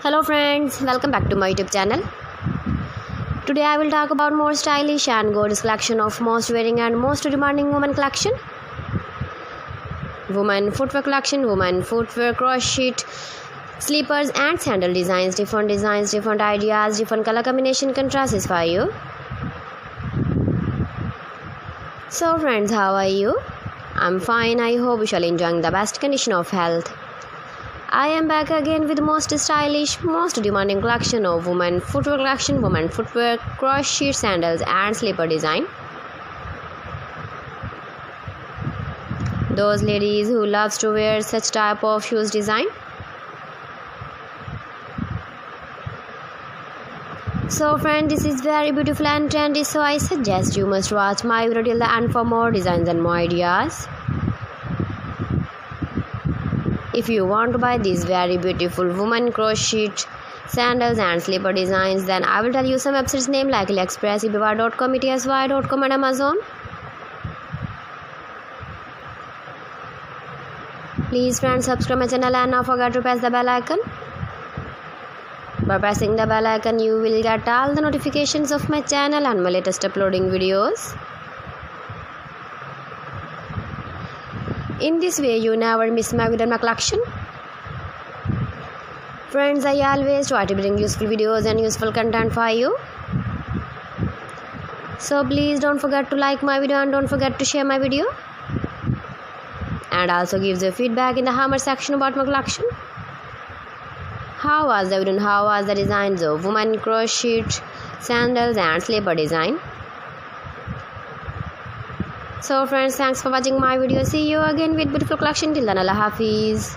Hello friends, welcome back to my YouTube channel. Today I will talk about more stylish and gorgeous collection of most wearing and most demanding women collection. Women footwear collection, women footwear crochet, slippers and sandal designs, different ideas, different color combination contrasts for you. So friends, how are you? I'm fine. I hope you shall enjoying the best condition of health. I am back again with most stylish, most demanding collection of women footwear collection, women footwear, crochet, sandals and slipper design. Those ladies who loves to wear such type of shoes design. So friend, this is very beautiful and trendy, so I suggest you must watch my video till the end for more designs and more ideas. If you want to buy these very beautiful women crochet sandals and slipper designs, then I will tell you some websites name like AliExpress, eBay.com, ETSY.com and Amazon. Please friends, subscribe my channel and not forget to press the bell icon. By pressing the bell icon, you will get all the notifications of my channel and my latest uploading videos. In this way, you never miss my video and my collection. Friends, I always try to bring useful videos and useful content for you. So please don't forget to like my video and don't forget to share my video. And also give the feedback in the comment section about my collection. How was the video and how was the designs of women crochet, sandals and slipper design? So friends, thanks for watching my video. See you again with beautiful collection. Till then, Allah Hafiz.